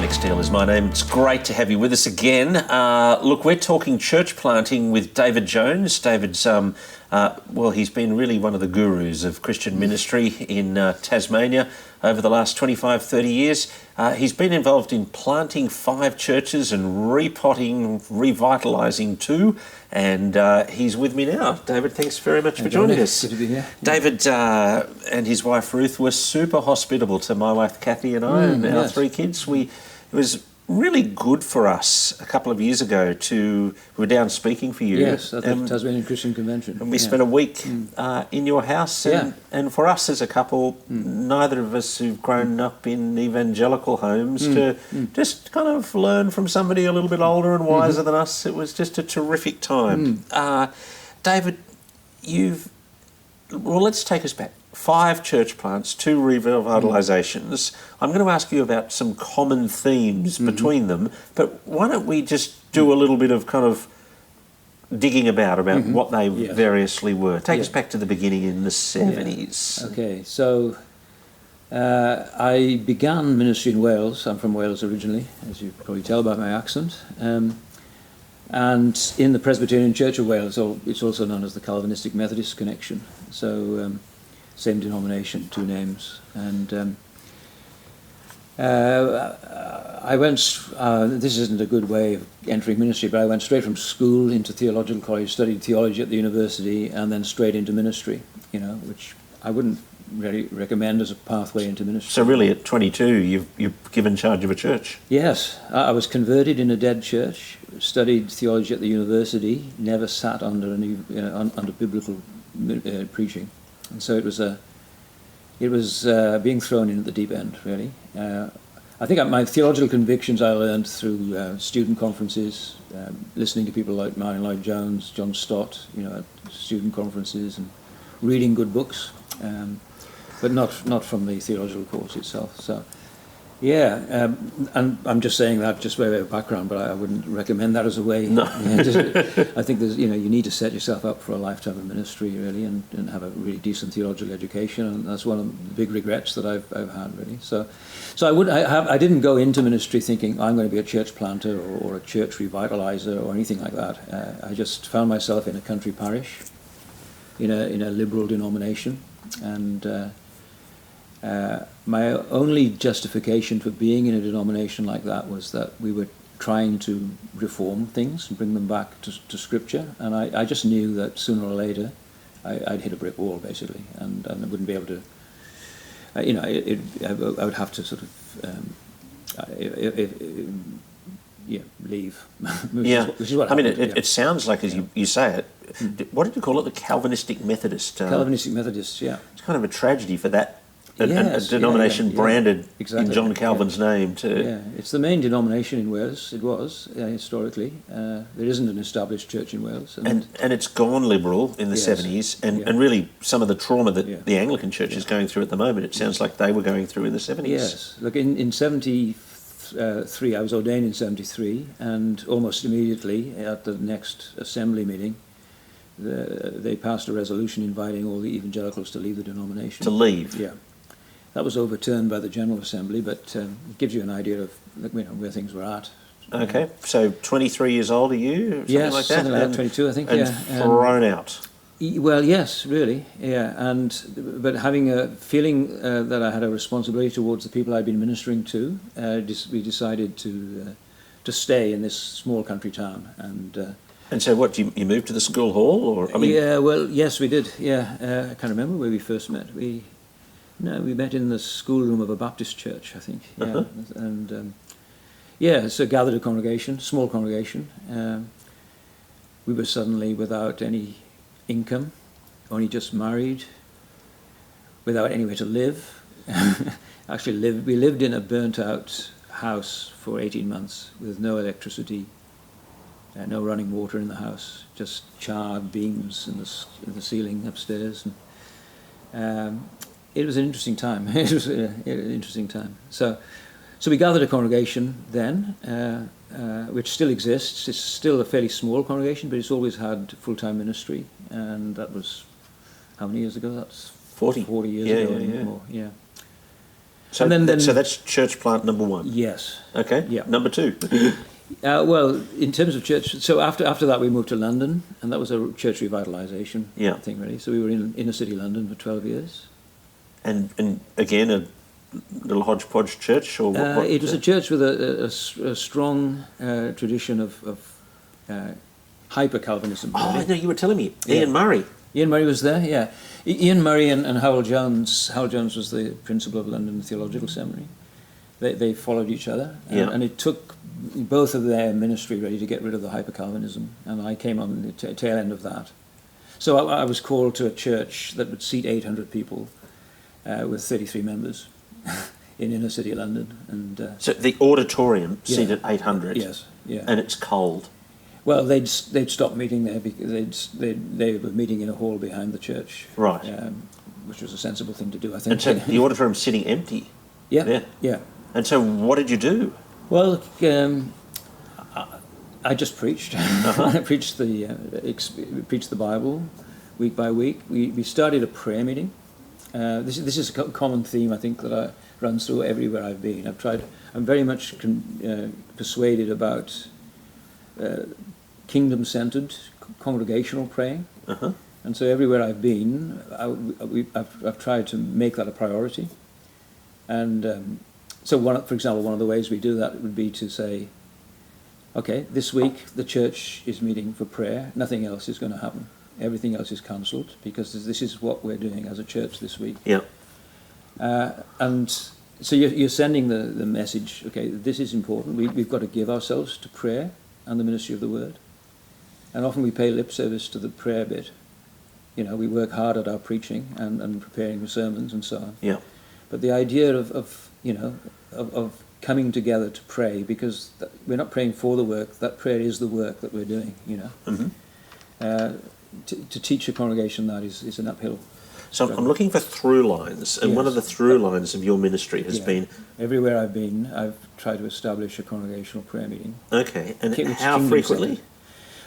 Dominic Steele is my name. It's great to have you with us again. Look, we're talking church planting with David Jones. David's, he's been really one of the gurus of Christian ministry in Tasmania over the last 25, 30 years. He's been involved in planting 5 churches and repotting, revitalising 2. And he's with me now. David, thanks very much for joining us. Good to be here. David and his wife Ruth were super hospitable to my wife Kathy and I and our 3 kids. It was really good for us a couple of years ago we were down speaking for you. Yes, at the Tasmanian Christian Convention. And we spent a week in your house. And for us as a couple, neither of us who've grown up in evangelical homes, to just kind of learn from somebody a little bit older and wiser than us, it was just a terrific time. David, let's take us back. 5 church plants, 2 revitalisations. I'm going to ask you about some common themes between them, but why don't we just do a little bit of kind of digging about what they variously were. Take us back to the beginning in the 70s. Yeah. Okay, so I began ministry in Wales. I'm from Wales originally, as you probably tell by my accent. And in the Presbyterian Church of Wales, it's also known as the Calvinistic Methodist Connection. So same denomination, 2 names. And I went, this isn't a good way of entering ministry, but I went straight from school into theological college, studied theology at the university, and then straight into ministry, which I wouldn't really recommend as a pathway into ministry. So really at 22, you've given charge of a church? Yes. I was converted in a dead church, studied theology at the university, never sat under under biblical preaching. And so it was being thrown in at the deep end, really. I think my theological convictions I learned through student conferences, listening to people like Martin Lloyd-Jones, John Stott, at student conferences, and reading good books, but not from the theological course itself. So, and I'm just saying that just by way of background, but I wouldn't recommend that as a way. No. I think there's, you need to set yourself up for a lifetime of ministry, really, and have a really decent theological education, and that's one of the big regrets that I've had, really. So I didn't go into ministry thinking I'm going to be a church planter or a church revitalizer or anything like that. I just found myself in a country parish, in a liberal denomination, and my only justification for being in a denomination like that was that we were trying to reform things and bring them back to Scripture, and I just knew that sooner or later I'd hit a brick wall, basically, and I wouldn't be able to, I would have to sort of, leave. Which is what happened. It sounds like, as you say it, what did you call it, the Calvinistic Methodist? Calvinistic Methodist, yeah. It's kind of a tragedy for that. A denomination branded in John Calvin's name too. Yeah, it's the main denomination in Wales. It was historically. There isn't an established church in Wales, and it's gone liberal in the 70s, and really some of the trauma that the Anglican Church is going through at the moment. It sounds like they were going through in the 70s. Yes, look, in 73, I was ordained in 73, and almost immediately at the next assembly meeting, they passed a resolution inviting all the evangelicals to leave the denomination. To leave? Yeah. That was overturned by the General Assembly, but it gives you an idea of where things were at. Okay, so 23 years old are you? Yes, like that? something like that, 22 I think, and thrown out. Well, yes, really, yeah. But having a feeling that I had a responsibility towards the people I'd been ministering to, we decided to stay in this small country town. And so what, you moved to the school hall? Or Yeah, well, yes, we did, yeah. I can't remember where we first met. We met in the schoolroom of a Baptist church, I think. Yeah, and so gathered a congregation, small congregation. We were suddenly without any income, only just married, without anywhere to live. We lived in a burnt-out house for 18 months with no electricity, no running water in the house, just charred beams in the ceiling upstairs. It was an interesting time. It was an interesting time. So we gathered a congregation then, which still exists. It's still a fairly small congregation, but it's always had full-time ministry. And that was, how many years ago? That's 40 years ago. More, yeah. So, so that's church plant number one? Yes. Okay, yeah. Number two? Well, in terms of church, so after that we moved to London, and that was a church revitalisation thing, really. So we were in inner city London for 12 years. And again, a little hodgepodge church? Or what it was a church with a strong tradition of hyper-Calvinism. Oh, really. no, you were telling me. Ian Murray. Ian Murray was there, yeah. Ian Murray and Howell Jones. Howell Jones was the principal of London Theological Seminary. They followed each other, and it took both of their ministry really to get rid of the hyper-Calvinism, and I came on the tail end of that. So I was called to a church that would seat 800 people with 33 members in inner city London. And so the auditorium seated 800? Yes, yeah. And it's cold? Well, they'd stopped meeting there because they were meeting in a hall behind the church. Right. Which was a sensible thing to do, I think. And so the auditorium's sitting empty? Yeah. And so what did you do? Well, I just preached. I preached the Bible week by week. We started a prayer meeting. This is a common theme, I think, that runs through everywhere I've been. I'm very much persuaded about kingdom-centered congregational praying. Uh-huh. And so everywhere I've been, I've tried to make that a priority. And so, for example, one of the ways we do that would be to say, okay, this week the church is meeting for prayer. Nothing else is going to happen. Everything else is cancelled because this is what we're doing as a church this week. Yeah. And so you're sending the message, okay, this is important. We've got to give ourselves to prayer and the ministry of the word. And often we pay lip service to the prayer bit. You know, we work hard at our preaching and preparing the sermons and so on. Yeah. But the idea of coming together to pray, because we're not praying for the work, that prayer is the work that we're doing, you know. Mm-hmm. To teach a congregation that is an uphill. So I'm looking for through lines, and one of the through lines of your ministry has been... Everywhere I've been, I've tried to establish a congregational prayer meeting. Okay, and how frequently?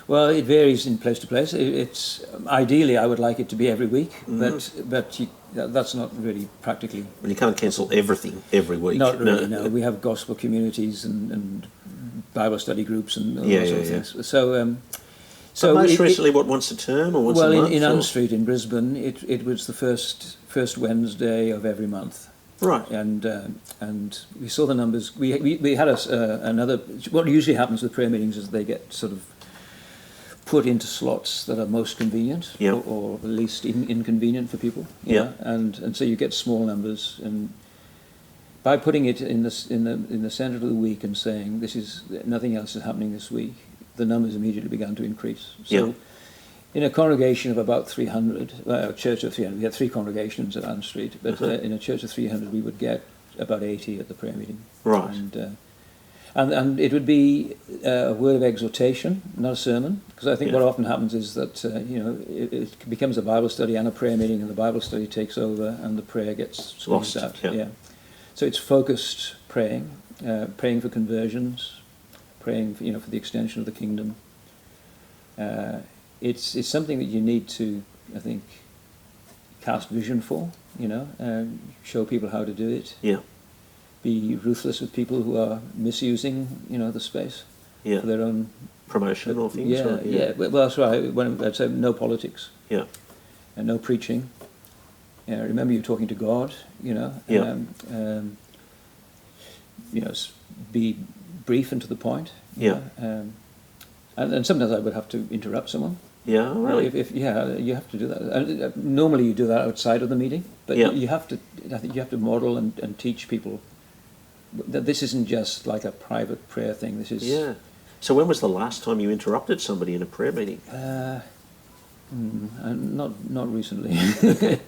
Well, it varies in place to place. It's ideally, I would like it to be every week, mm-hmm. but that's not really practically... Well, you can't cancel everything every week. Not really, no. We have gospel communities and Bible study groups and all sorts of things. So most recently, once a term or once a month? Well, in Anne Street in Brisbane, it was the first Wednesday of every month. Right. And we saw the numbers. We had another... What usually happens with prayer meetings is they get sort of put into slots that are most convenient or least inconvenient for people. Yeah. And so you get small numbers, and by putting it in the centre of the week and saying nothing else is happening this week, the numbers immediately began to increase. So in a congregation of about 300, a church of 300, we had 3 congregations at Anne Street, but in a church of 300 we would get about 80 at the prayer meeting. Right. And it would be a word of exhortation, not a sermon, because I think what often happens is that it becomes a Bible study and a prayer meeting, and the Bible study takes over and the prayer gets squeezed out. Yeah. So it's focused praying, praying for conversions, praying for the extension of the kingdom. It's something that you need to, I think, cast vision for. Show people how to do it. Yeah. Be ruthless with people who are misusing, the space for their own promotion or things. Yeah. Well, that's right. When I'd say no politics. Yeah. And no preaching. Remember, you're talking to God. Be brief and to the point. And sometimes I would have to interrupt someone. Yeah, really. You have to do that. Normally, you do that outside of the meeting, but you have to. I think you have to model and teach people that this isn't just like a private prayer thing. This is. Yeah. So when was the last time you interrupted somebody in a prayer meeting? Not recently.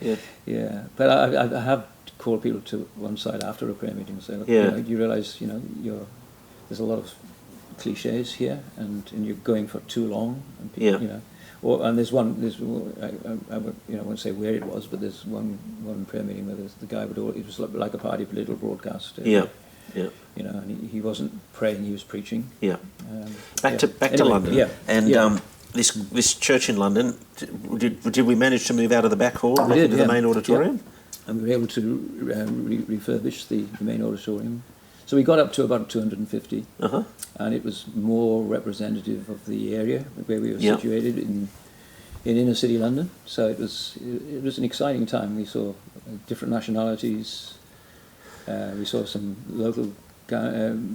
Yeah. Yeah, but I have called people to one side after a prayer meeting and say, look, you realise, there's a lot of cliches here, and you're going for too long. And people, and there's one. I won't say where it was, but there's one prayer meeting where the guy it was like a party political broadcast. And he wasn't praying; he was preaching. Yeah. Back to London. Yeah. And this church in London, did we manage to move out of the back hall into the main auditorium? and we were able to refurbish the main auditorium. So we got up to about 250, and it was more representative of the area where we were situated in inner city London. So it was an exciting time. We saw different nationalities. We saw some local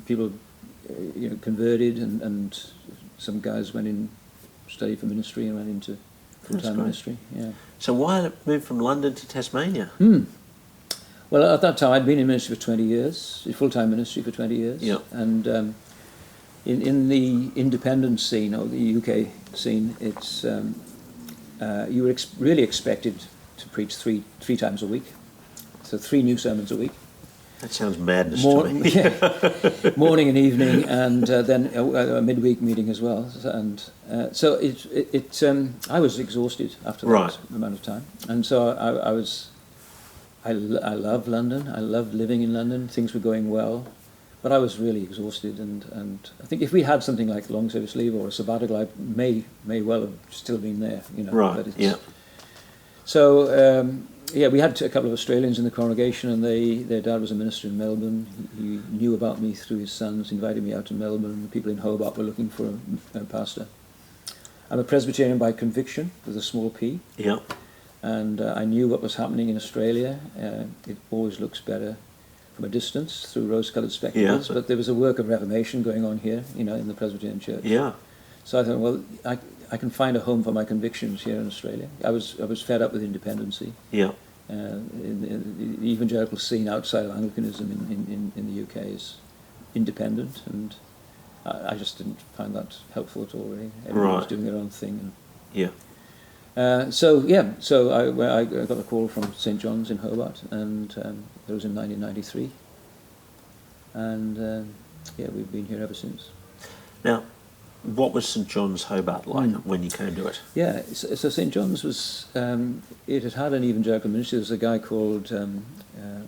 people converted, and some guys went in, studied for ministry, and went into full-time ministry. Yeah. So why move from London to Tasmania? Well, at that time, I'd been in ministry for 20 years, full-time ministry for 20 years. Yeah. And in the independent scene, or the UK scene, it's you were really expected to preach three times a week, so 3 new sermons a week. That sounds madness to me. Yeah. Morning and evening, and then a midweek meeting as well. And so I was exhausted after that amount of time, and so I love London. I love living in London. Things were going well, but I was really exhausted. And I think if we had something like long service leave or a sabbatical, I may well have still been there. Right. But so. We had a couple of Australians in the congregation, and their dad was a minister in Melbourne. He knew about me through his sons, invited me out to Melbourne. The people in Hobart were looking for a pastor. I'm a Presbyterian by conviction, with a small p. Yeah. And I knew what was happening in Australia. It always looks better from a distance through rose-coloured spectacles, but there was a work of reformation going on here, in the Presbyterian Church. Yeah. So I thought, well, I can find a home for my convictions here in Australia. I was fed up with independency. Yeah. In the evangelical scene outside of Anglicanism in the UK is independent, and I just didn't find that helpful at all, really. Everyone was doing their own thing. So I got a call from St. John's in Hobart, and it was in 1993. And we've been here ever since. Now, what was St. John's Hobart like when you came to it? Yeah, so St. John's was, it had an evangelical ministry. There was a guy called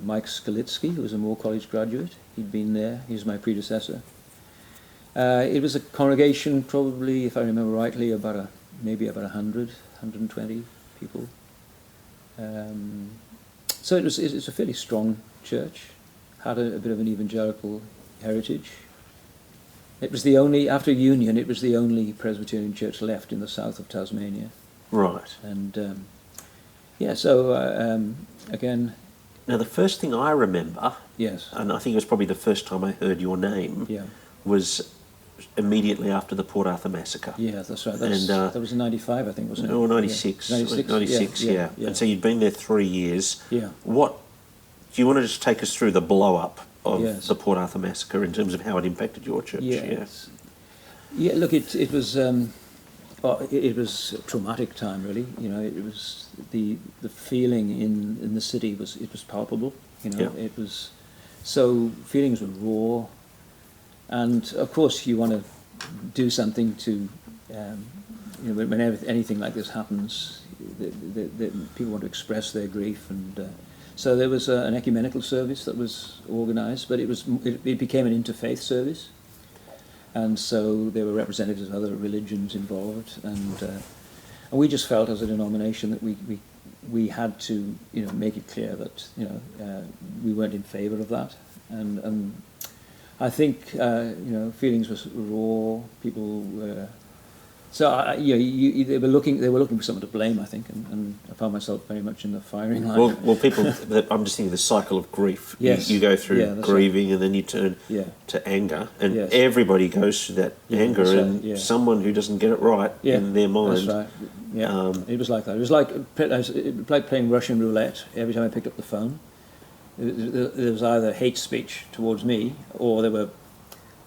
Mike Skalitsky, who was a Moore College graduate. He'd been there. He was my predecessor. It was a congregation, probably, if I remember rightly, maybe about 100, 120 people. So it's a fairly strong church. Had a bit of an evangelical heritage. It was the only, after Union, it was the only Presbyterian church left in the south of Tasmania. Right. And, again... Now, the first thing I remember, yes, and I think it was probably the first time I heard your name, was immediately after the Port Arthur massacre. Yeah, that's right. That was in 95, I think, wasn't it? Or 96. 96, yeah. And so you'd been there 3 years. Yeah. Do you want to just take us through the blow-up of the Port Arthur massacre in terms of how it impacted your church? Yes. Yeah, look, it was a traumatic time, really. It was the feeling in the city was palpable. It was, so feelings were raw, and of course you want to do something to, whenever anything like this happens, the people want to express their grief, and so there was an ecumenical service that was organised, but it became an interfaith service. And so there were representatives of other religions involved, and we just felt as a denomination that we had to make it clear that we weren't in favour of that, and I think feelings were raw. People were they were looking for someone to blame, I think, and I found myself very much in the firing line. Well, people. I'm just thinking the cycle of grief. Yes. You go through grieving, and then you turn to anger, and everybody goes through that anger, and someone who doesn't get it right in their mind. That's right. Yeah, it was like that. It was like playing Russian roulette. Every time I picked up the phone, there was either hate speech towards me, or there were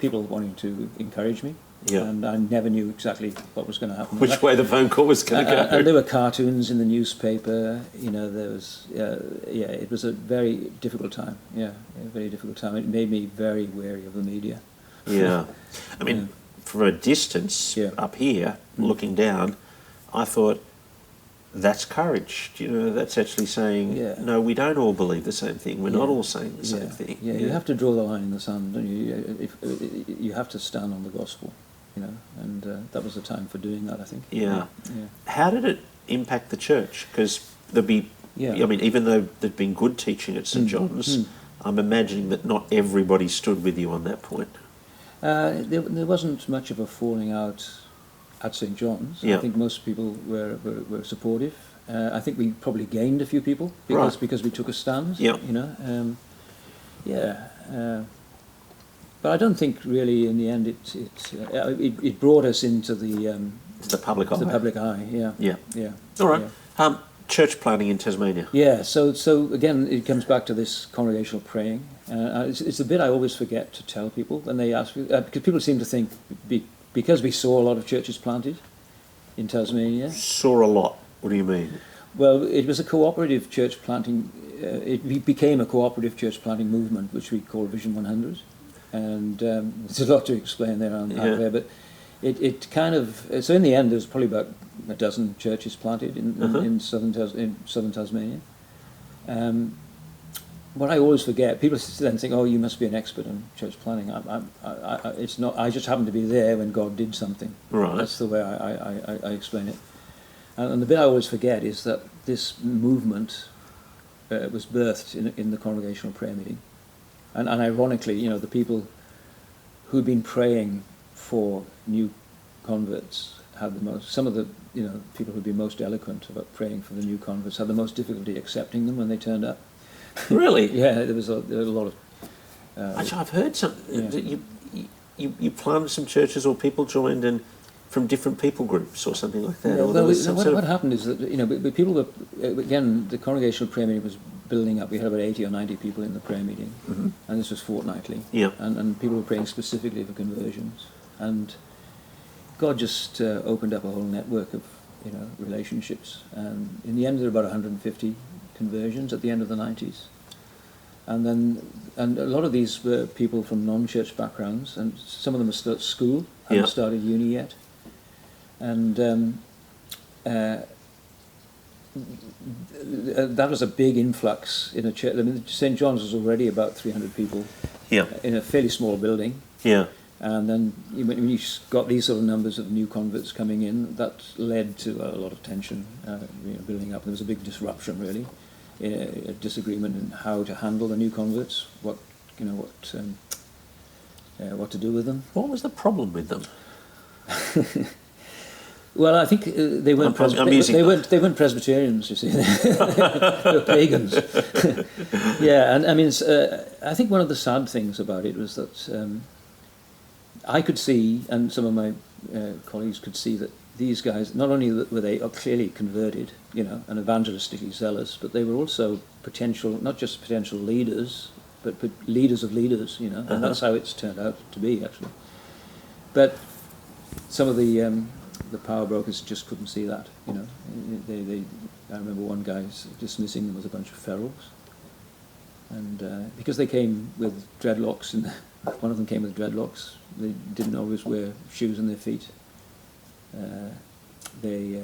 people wanting to encourage me. Yeah. And I never knew exactly what was going to happen. Which way the phone call was going to go. And there were cartoons in the newspaper. There was, it was a very difficult time. Yeah, a very difficult time. It made me very wary of the media. Yeah. I mean, from a distance up here, looking down, I thought, that's courage. That's actually saying, no, we don't all believe the same thing. We're not all saying the same thing. Yeah, you have to draw the line in the sand, don't you? You have to stand on the gospel. And that was the time for doing that, I think. Yeah. How did it impact the church? Because there'd be Yeah. I mean, even though there'd been good teaching at St John's, I'm imagining that not everybody stood with you on that point. There wasn't much of a falling out at St John's. Yeah. I think most people were supportive. I think we probably gained a few people because we took a stand. Yeah. You know. But I don't think really in the end it brought us into the public eye. The public eye. Yeah. Yeah. Yeah. All right. Yeah. Church planting in Tasmania. Yeah, so again, it comes back to this congregational praying. It's a bit I always forget to tell people when they ask me, because people seem to think because we saw a lot of churches planted in Tasmania. Saw a lot. What do you mean? Well, it was a cooperative church planting. It became a cooperative church planting movement, which we call Vision 100, and there's a lot to explain there out there, but. It kind of so in the end there's probably about a dozen churches planted in southern Tasmania. What I always forget, people then think, "Oh, you must be an expert on church planting." It's not. I just happened to be there when God did something. Right. That's the way I explain it. And the bit I always forget is that this movement was birthed in the congregational prayer meeting, and ironically, you know, the people who'd been praying for new converts had the most. Some of the people who'd be most eloquent about praying for the new converts had the most difficulty accepting them when they turned up. Really? Yeah, there was a lot of. Actually, I've heard some. Yeah. You planted some churches, or people joined and from different people groups, or something like that. Yeah, or there was what happened is that but people were again the congregational prayer meeting was building up. We had about 80 or 90 people in the prayer meeting, and this was fortnightly. Yeah. And people were praying specifically for conversions. And God just opened up a whole network of relationships. And in the end, there were about 150 conversions at the end of the 90s. And a lot of these were people from non-church backgrounds, and some of them were still at school, hadn't started uni yet. And that was a big influx in a church. I mean, St John's was already about 300 people in a fairly small building. Yeah. And then when you got these sort of numbers of new converts coming in, that led to a lot of tension building up. There was a big disruption, really, a disagreement in how to handle the new converts, what to do with them. What was the problem with them? Well, I think they weren't they weren't Presbyterians, you see. They were pagans. Yeah, and I mean, I think one of the sad things about it was that I could see, and some of my colleagues could see, that these guys, not only were they clearly converted, and evangelistically zealous, but they were also not just potential leaders, but leaders of leaders, and that's how it's turned out to be, actually. But some of the power brokers just couldn't see that, I remember one guy dismissing them as a bunch of ferals, and because they came with dreadlocks, and one of them came with dreadlocks, they didn't always wear shoes on their feet. They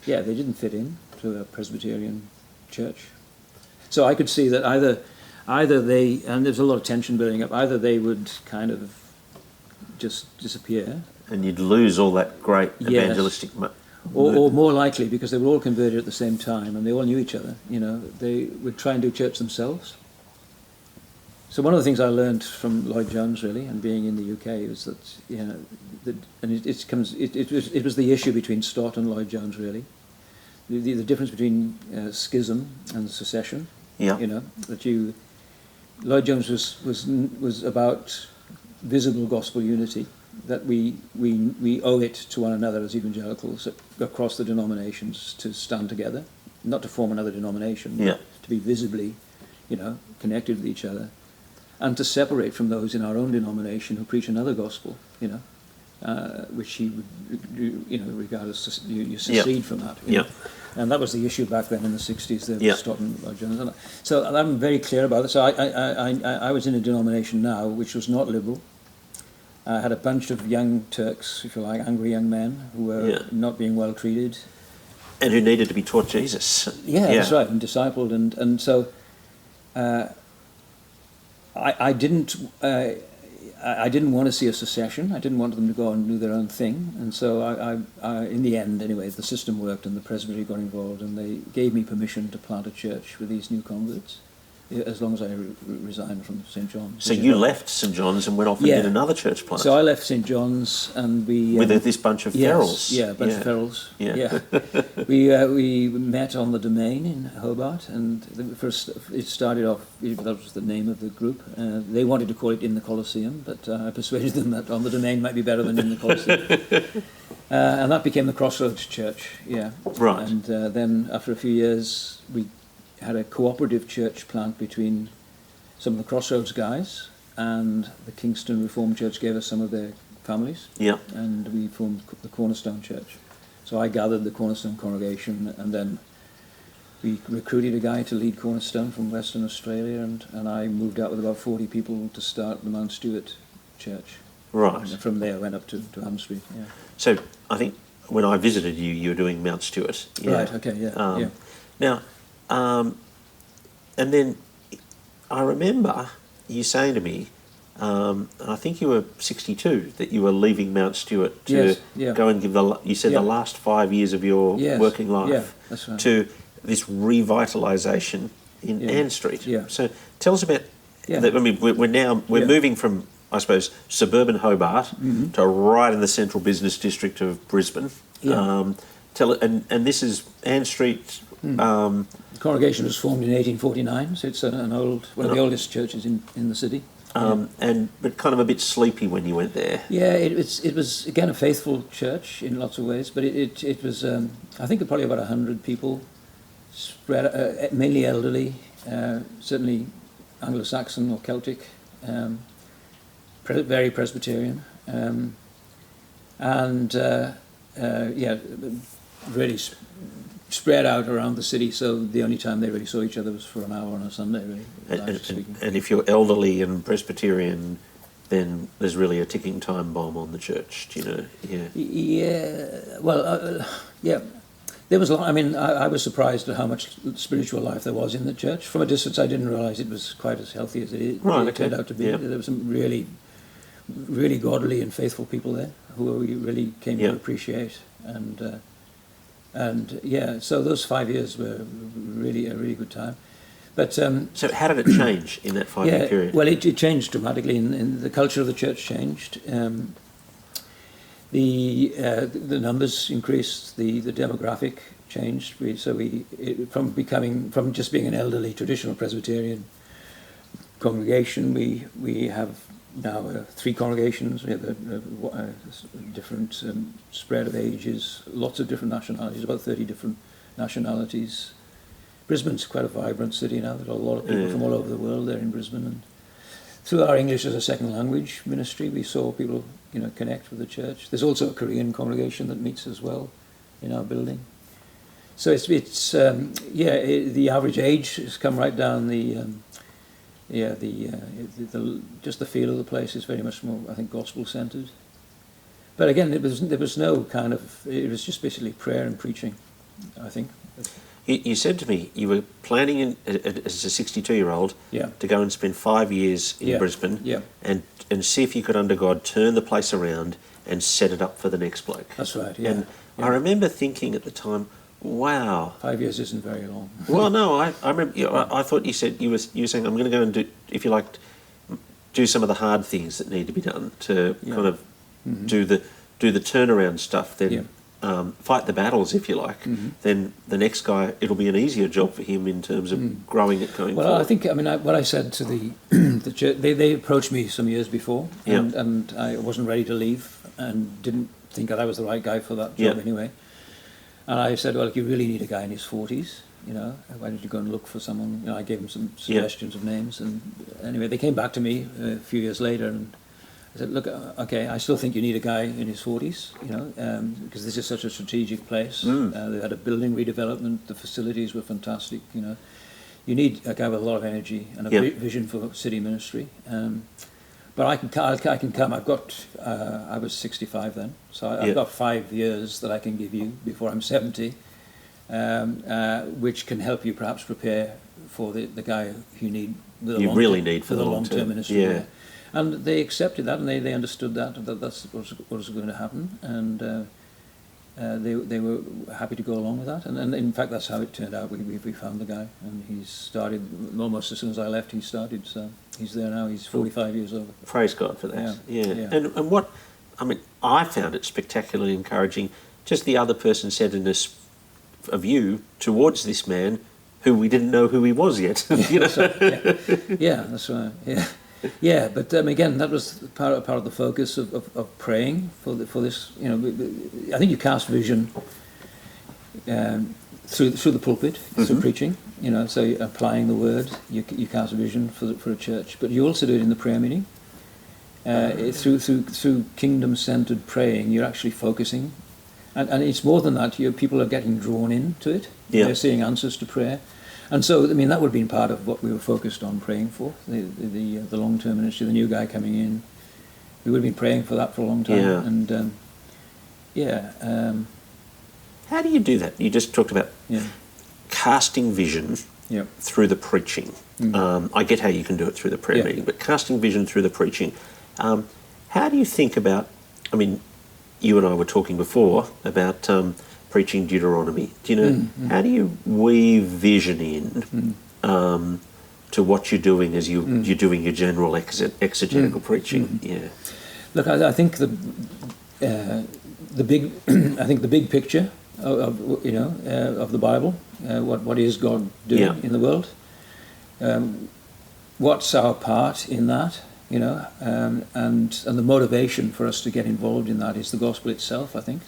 didn't fit in to a Presbyterian church. So I could see that either they, and there's a lot of tension building up, either they would kind of just disappear. And you'd lose all that great evangelistic... Or more likely, because they were all converted at the same time and they all knew each other, they would try and do church themselves. So one of the things I learned from Lloyd Jones, really, and being in the UK, was that it was the issue between Stott and Lloyd Jones, really, the difference between schism and secession. Yeah. Lloyd Jones was about visible gospel unity, that we owe it to one another as evangelicals across the denominations to stand together, not to form another denomination, but to be visibly, connected with each other. And to separate from those in our own denomination who preach another gospel, which he would, regard as you secede from that. And that was the issue back then in the 60s. There Stott and Lloyd Jones. So I'm very clear about it. So I was in a denomination now which was not liberal. I had a bunch of young Turks, if you like, angry young men who were not being well treated, and who needed to be taught Jesus. That's right, and discipled, and so. I didn't. I didn't want to see a secession. I didn't want them to go and do their own thing. And so I in the end, anyway, the system worked and the presbytery got involved and they gave me permission to plant a church with these new converts, as long as I resigned from St. John's. So you left St. John's and went off and did another church plant? So I left St. John's and we... with this bunch of ferals? Yeah, a bunch of ferals. Yeah. We met on the Domain in Hobart, and it started off, that was the name of the group. They wanted to call it In the Colosseum, but I persuaded them that on the Domain might be better than In the Colosseum. And that became the Crossroads Church, Right. And then after a few years, we had a cooperative church plant between some of the Crossroads guys, and the Kingston Reformed Church gave us some of their families, and we formed the Cornerstone Church. So I gathered the Cornerstone congregation, and then we recruited a guy to lead Cornerstone from Western Australia, and I moved out with about 40 people to start the Mount Stewart Church. Right. And from there I went up to Anne Street. Yeah. So I think when I visited you, you were doing Mount Stewart. Right, okay, yeah. Now, and then I remember you saying to me, I think you were 62, that you were leaving Mount Stewart to go and give the last 5 years of your working life that's right. to this revitalisation in Anne Street. Yeah. So tell us about that. I mean, we're moving from, I suppose, suburban Hobart to right in the central business district of Brisbane. Yeah. And this is Anne Street. The congregation was formed in 1849, so it's one of the oldest churches in the city. But kind of a bit sleepy when you went there. Yeah, it was again a faithful church in lots of ways, but it was I think probably about 100 people, spread mainly elderly, certainly Anglo-Saxon or Celtic, very Presbyterian, really spread out around the city, so the only time they really saw each other was for an hour on a Sunday, really. And if you're elderly and Presbyterian, then there's really a ticking time bomb on the church, do you know? There was a lot. I mean, I was surprised at how much spiritual life there was in the church. From a distance, I didn't realise it was quite as healthy as it turned out to be. There were some really, really godly and faithful people there who we really came to appreciate. So those 5 years were really a really good time. But so how did it change in that 5-year period? Well, it changed dramatically, and the culture of the church changed. The numbers increased, the demographic changed. From just being an elderly traditional Presbyterian congregation, we have now 3 congregations. We have a different spread of ages, lots of different nationalities, about 30 different nationalities. Brisbane's quite a vibrant city now. There's a lot of people from all over the world there in Brisbane, and through our English as a second language ministry, we saw people, connect with the church. There's also a Korean congregation that meets as well in our building. So the average age has come right down. Just the feel of the place is very much more, I think, gospel centered. But again, there was no kind of. It was just basically prayer and preaching, I think. You said to me you were planning as a 62-year-old to go and spend 5 years in Brisbane and see if you could, under God, turn the place around and set it up for the next bloke. That's right, And I remember thinking at the time, wow. 5 years isn't very long. Well, no, I remember, I thought you said, you were saying, I'm going to go and do, if you like, do some of the hard things that need to be done to kind of do the turnaround stuff, then fight the battles, if you like, then the next guy, it'll be an easier job for him in terms of growing it going forward. Well, I think, what I said to the church, they approached me some years before, and I wasn't ready to leave and didn't think that I was the right guy for that job anyway. And I said, well, you really need a guy in his 40s, why don't you go and look for someone? I gave them some suggestions of names, and anyway, they came back to me a few years later, and I said, look, okay, I still think you need a guy in his 40s, because this is such a strategic place. They had a building redevelopment, the facilities were fantastic, You need a guy with a lot of energy and a vision for city ministry. But I can come. I was 65 then, so I've got 5 years that I can give you before I'm 70, which can help you perhaps prepare for the guy you need. Really need for the long-term ministry. And they accepted that, and they understood that's what was going to happen, and they were happy to go along with that. And in fact, that's how it turned out. We found the guy, and he started almost as soon as I left. He started, so he's there now. He's 45 years old. Praise God for that. Yeah. And what, I mean, I found it spectacularly encouraging, just the other person-centeredness of you towards this man who we didn't know who he was yet. You know? Yeah, that's right. Yeah, but again, that was part of the focus of praying for this. You know, I think you cast vision through the pulpit, through preaching. You know, so applying the word, you cast a vision for a church, but you also do it in the prayer meeting. Through kingdom-centered praying, you're actually focusing, and it's more than that. People are getting drawn into it. Yeah. They're seeing answers to prayer. And so, I mean, that would have been part of what we were focused on praying for, the long-term ministry, the new guy coming in. We would have been praying for that for a long time. Yeah. And, how do you do that? You just talked about casting vision through the preaching. I get how you can do it through the prayer meeting, but casting vision through the preaching. How do you think about, I mean, you and I were talking before about preaching Deuteronomy. Do you know, how do you weave vision in to what you're doing as you're doing your general exegetical preaching? Yeah. Look, I think the big picture of the Bible, what is God doing in the world? What's our part in that? You know, and the motivation for us to get involved in that is the gospel itself, I think.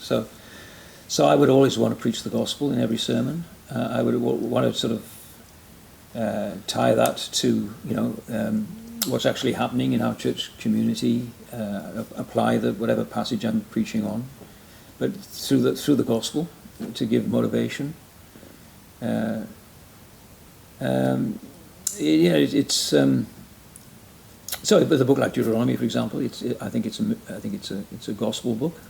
So I would always want to preach the gospel in every sermon. I would want to sort of tie that to what's actually happening in our church community. Apply whatever passage I'm preaching on, but through the gospel to give motivation. So with a book like Deuteronomy, for example, I think it's a gospel book.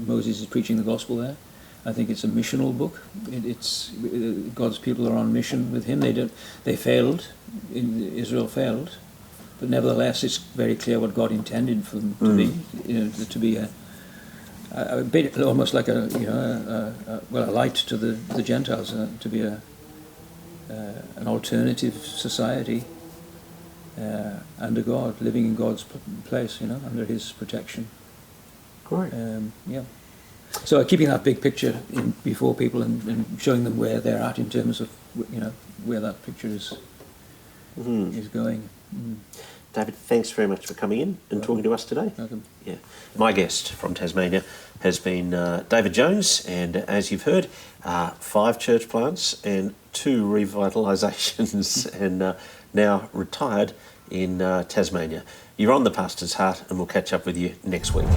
Moses is preaching the gospel there. I think it's a missional book. It's God's people are on mission with him. They failed. Israel failed, but nevertheless, it's very clear what God intended for them to be. You know, to be a bit almost like a light to the Gentiles, to be an alternative society under God, living in God's place. You know, under His protection. Great. So keeping that big picture before people and showing them where they're at in terms of where that picture is going. David, thanks very much for coming in and talking to us today. Welcome. Yeah, my guest from Tasmania has been David Jones, and as you've heard, 5 church plants and 2 revitalisations, and now retired in Tasmania. You're on the Pastor's Heart, and we'll catch up with you next week.